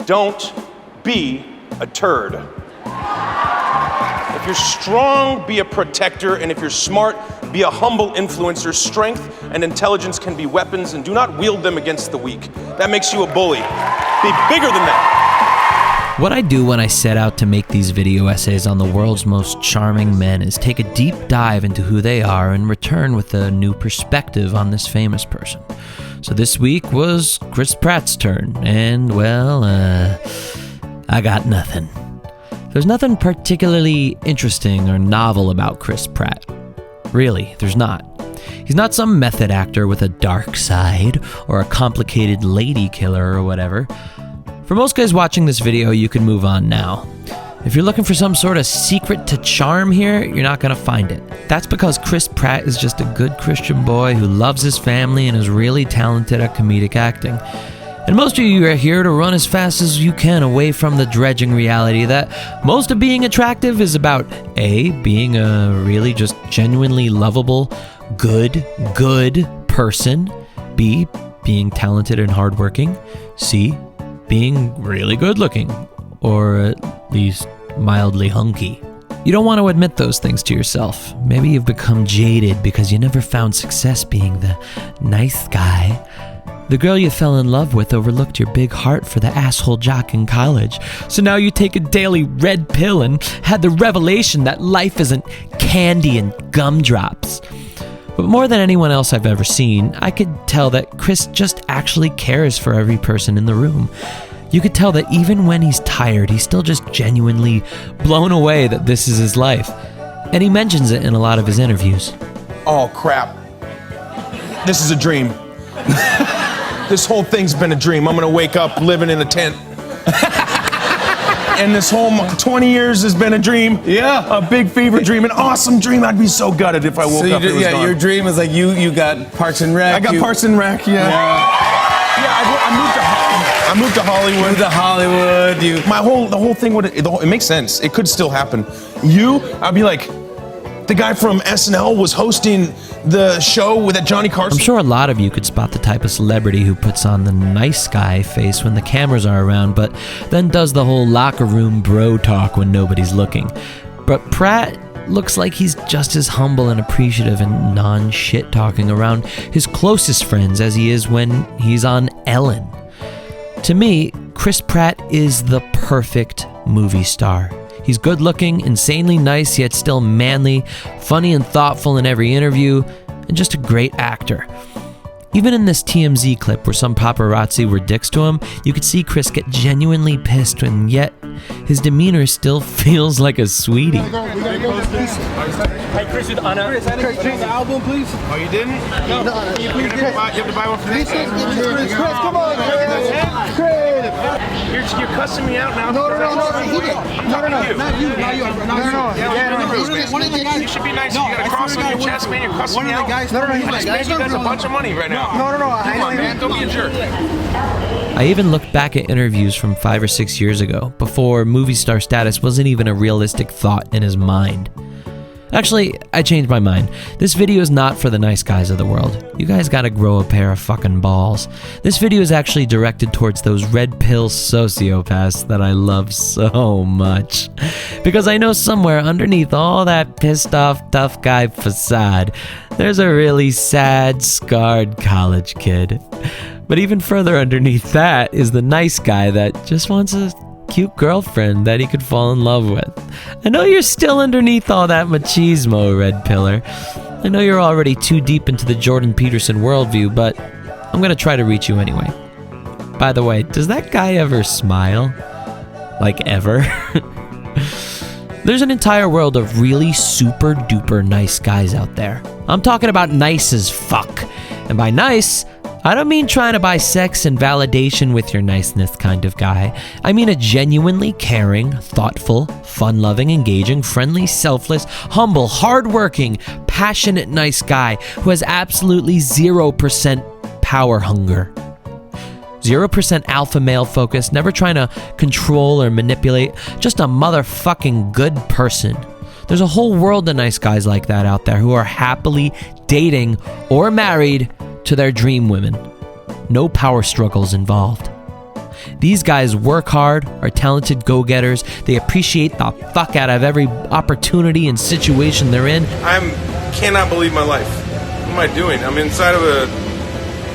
Don't be a turd. If you're strong, be a protector, and if you're smart, be a humble influencer. Strength and intelligence can be weapons, and do not wield them against the weak. That makes you a bully. Be bigger than that. What I do when I set out to make these video essays on the world's most charming men is take a deep dive into who they are and return with a new perspective on this famous person. So this week was Chris Pratt's turn, and well, I got nothing. There's nothing particularly interesting or novel about Chris Pratt. Really, there's not. He's not some method actor with a dark side or a complicated lady killer or whatever. For most guys watching this video, you can move on now. If you're looking for some sort of secret to charm here, you're not gonna find it. That's because Chris Pratt is just a good Christian boy who loves his family and is really talented at comedic acting. And most of you are here to run as fast as you can away from the dredging reality that most of being attractive is about A, being a really just genuinely lovable, good person, B, being talented and hardworking, C, being really good looking, or at least mildly hunky. You don't want to admit those things to yourself. Maybe you've become jaded because you never found success being the nice guy. The girl you fell in love with overlooked your big heart for the asshole jock in college. So now you take a daily red pill and had the revelation that life isn't candy and gumdrops. But more than anyone else I've ever seen, I could tell that Chris just actually cares for every person in the room. You could tell that even when he's tired, he's still just genuinely blown away that this is his life. And he mentions it in a lot of his interviews. Oh, crap. This is a dream. This whole thing's been a dream. I'm gonna wake up living in a tent. And this whole 20 years has been a dream. Yeah. A big fever dream, an awesome dream. I'd be so gutted if I woke up and it was gone. Your dream is like you got Parks and Rec. I got Parks and Rec, yeah. I moved to Hollywood. Moved to Hollywood. The whole thing it makes sense. It could still happen. I'd be like, the guy from SNL was hosting the show with that Johnny Carson. I'm sure a lot of you could spot the type of celebrity who puts on the nice guy face when the cameras are around, but then does the whole locker room bro talk when nobody's looking. But Pratt looks like he's just as humble and appreciative and non-shit talking around his closest friends as he is when he's on Ellen. To me, Chris Pratt is the perfect movie star. He's good looking, insanely nice, yet still manly, funny and thoughtful in every interview, and just a great actor. Even in this TMZ clip where some paparazzi were dicks to him, you could see Chris get genuinely pissed, and yet his demeanor still feels like a sweetie. Hey, Chris, Anna. Chris, the album, please. Oh, you didn't? No. You have to buy one for me. Chris, come on, Chris. You're cussing me out now. No, not you. One of the guys. You should be nice. You got a cross on your chest, man. You're cussing me out. No, I just made you guys a bunch of money right now. No. Come on, man. Don't be a jerk. I even looked back at interviews from 5 or 6 years ago, before movie star status wasn't even a realistic thought in his mind. Actually, I changed my mind. This video is not for the nice guys of the world. You guys gotta grow a pair of fucking balls. This video is actually directed towards those red pill sociopaths that I love so much. Because I know somewhere underneath all that pissed off tough guy facade, there's a really sad, scarred college kid. But even further underneath that is the nice guy that just wants a cute girlfriend that he could fall in love with. I know you're still underneath all that machismo, red pillar. I know you're already too deep into the Jordan Peterson worldview, but I'm gonna try to reach you anyway. By the way, does that guy ever smile? Like ever? There's an entire world of really super duper nice guys out there. I'm talking about nice as fuck. And by nice, I don't mean trying to buy sex and validation with your niceness kind of guy. I mean a genuinely caring, thoughtful, fun-loving, engaging, friendly, selfless, humble, hardworking, passionate nice guy who has absolutely 0% power hunger. 0% alpha male focus, never trying to control or manipulate, just a motherfucking good person. There's a whole world of nice guys like that out there who are happily dating or married to their dream women. No power struggles involved. These guys work hard, are talented go-getters. They appreciate the fuck out of every opportunity and situation they're in. Cannot believe my life. What am I doing? I'm inside of a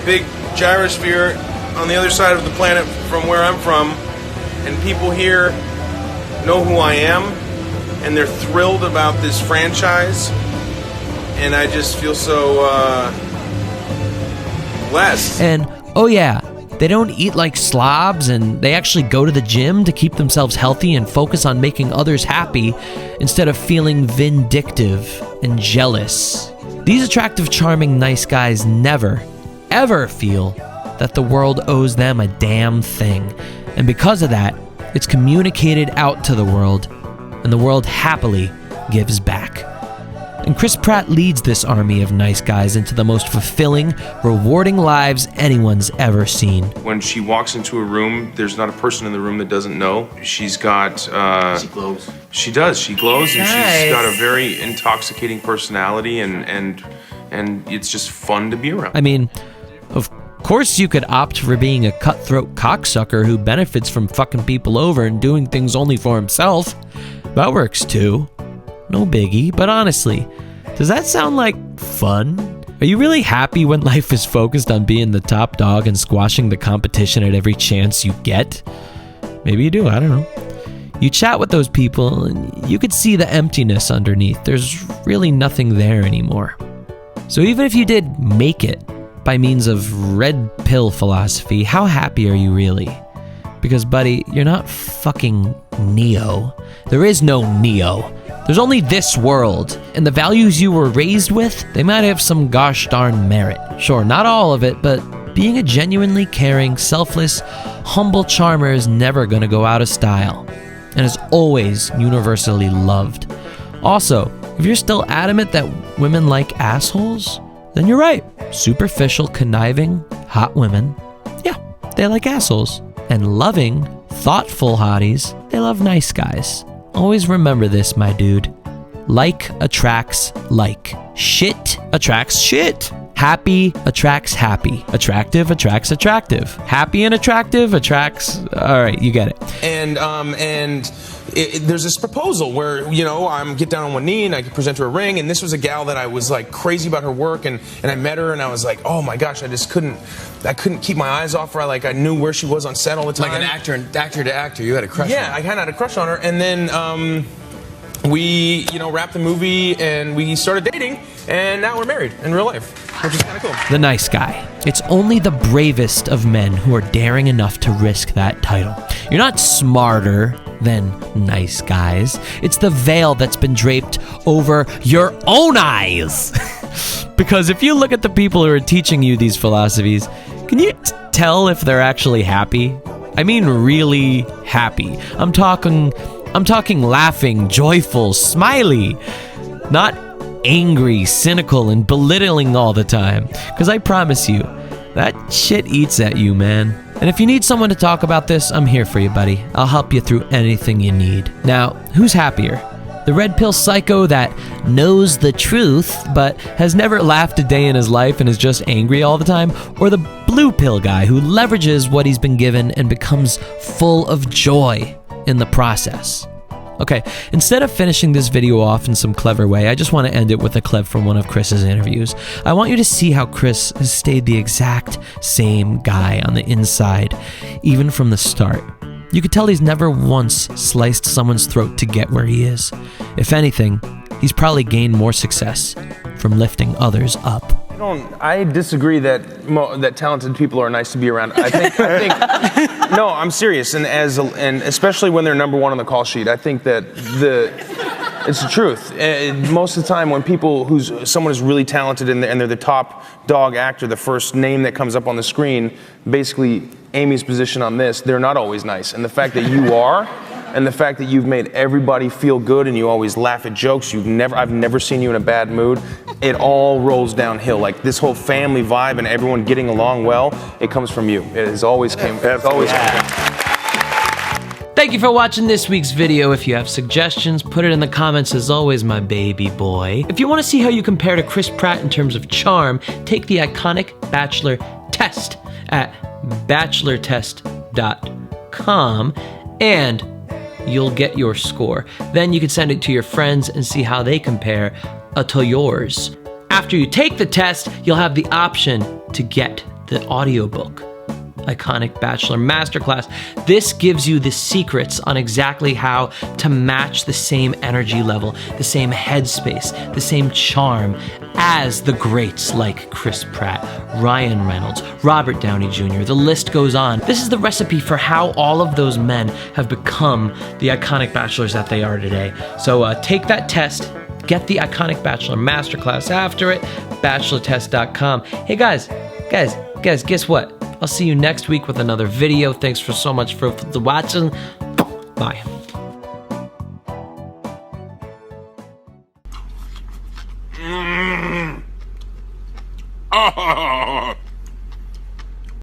big gyrosphere on the other side of the planet from where I'm from, and people here know who I am, and they're thrilled about this franchise, and I just feel so blessed. And oh yeah, they don't eat like slobs, and they actually go to the gym to keep themselves healthy and focus on making others happy instead of feeling vindictive and jealous. These attractive, charming, nice guys never, ever feel that the world owes them a damn thing. And because of that, it's communicated out to the world, and the world happily gives back. And Chris Pratt leads this army of nice guys into the most fulfilling, rewarding lives anyone's ever seen. When she walks into a room, there's not a person in the room that doesn't know. She's got... She glows. She does. She glows, and she's got a very intoxicating personality, and it's just fun to be around. I mean, of course you could opt for being a cutthroat cocksucker who benefits from fucking people over and doing things only for himself. That works too. No biggie, but honestly, does that sound like fun? Are you really happy when life is focused on being the top dog and squashing the competition at every chance you get? Maybe you do, I don't know. You chat with those people and you could see the emptiness underneath. There's really nothing there anymore. So even if you did make it by means of red pill philosophy, how happy are you really? Because buddy, you're not fucking Neo. There is no Neo. There's only this world, and the values you were raised with, they might have some gosh darn merit. Sure, not all of it, but being a genuinely caring, selfless, humble charmer is never gonna go out of style, and is always universally loved. Also, if you're still adamant that women like assholes, then you're right. Superficial, conniving, hot women, yeah, they like assholes. And loving, thoughtful hotties, they love nice guys. Always remember this, my dude. Like attracts like. Shit attracts shit. Happy attracts happy. Attractive attracts attractive. Happy and attractive attracts... All right, you get it. And there's this proposal where, you know, I'm get down on one knee and I present her a ring, and this was a gal that I was like crazy about her work, and I met her and I was like, oh my gosh, I couldn't keep my eyes off her. I knew where she was on set all the time. Like an actor to actor, you had a crush on her. Yeah, I kind of had a crush on her, and then we, you know, wrapped the movie and we started dating, and now we're married in real life, which is kind of cool. The nice guy. It's only the bravest of men who are daring enough to risk that title. You're not smarter than nice guys. It's the veil that's been draped over your own eyes. Because if you look at the people who are teaching you these philosophies, can you tell if they're actually happy? I mean really happy. I'm talking laughing, joyful, smiley, not angry, cynical, and belittling all the time. Because I promise you, that shit eats at you, man. And if you need someone to talk about this, I'm here for you, buddy. I'll help you through anything you need. Now, who's happier? The red pill psycho that knows the truth, but has never laughed a day in his life and is just angry all the time? Or the blue pill guy who leverages what he's been given and becomes full of joy in the process? Okay, instead of finishing this video off in some clever way, I just want to end it with a clip from one of Chris's interviews. I want you to see how Chris has stayed the exact same guy on the inside, even from the start. You could tell he's never once sliced someone's throat to get where he is. If anything, he's probably gained more success from lifting others up. I disagree that talented people are nice to be around. I think no, I'm serious, and especially when they're number one on the call sheet. I think that it's the truth. Most of the time, when someone is really talented and they're the top dog actor, the first name that comes up on the screen, basically Amy's position on this, they're not always nice. And the fact that you are, and the fact that you've made everybody feel good and you always laugh at jokes, I've never seen you in a bad mood. It all rolls downhill. Like this whole family vibe and everyone getting along well, it comes from you. It has always come from you. Thank you for watching this week's video. If you have suggestions, put it in the comments as always, my baby boy. If you want to see how you compare to Chris Pratt in terms of charm, take the iconic Bachelor test at bachelortest.com. bachelortest.com, and you'll get your score. Then you can send it to your friends and see how they compare to yours. After you take the test, you'll have the option to get the audiobook, Iconic Bachelor Masterclass. This gives you the secrets on exactly how to match the same energy level, the same headspace, the same charm as the greats like Chris Pratt, Ryan Reynolds, Robert Downey Jr. The list goes on. This is the recipe for how all of those men have become the iconic bachelors that they are today. So take that test, get the Iconic Bachelor Masterclass after it, bachelortest.com. Hey guys, guess what? I'll see you next week with another video. Thanks for so much for watching. Bye.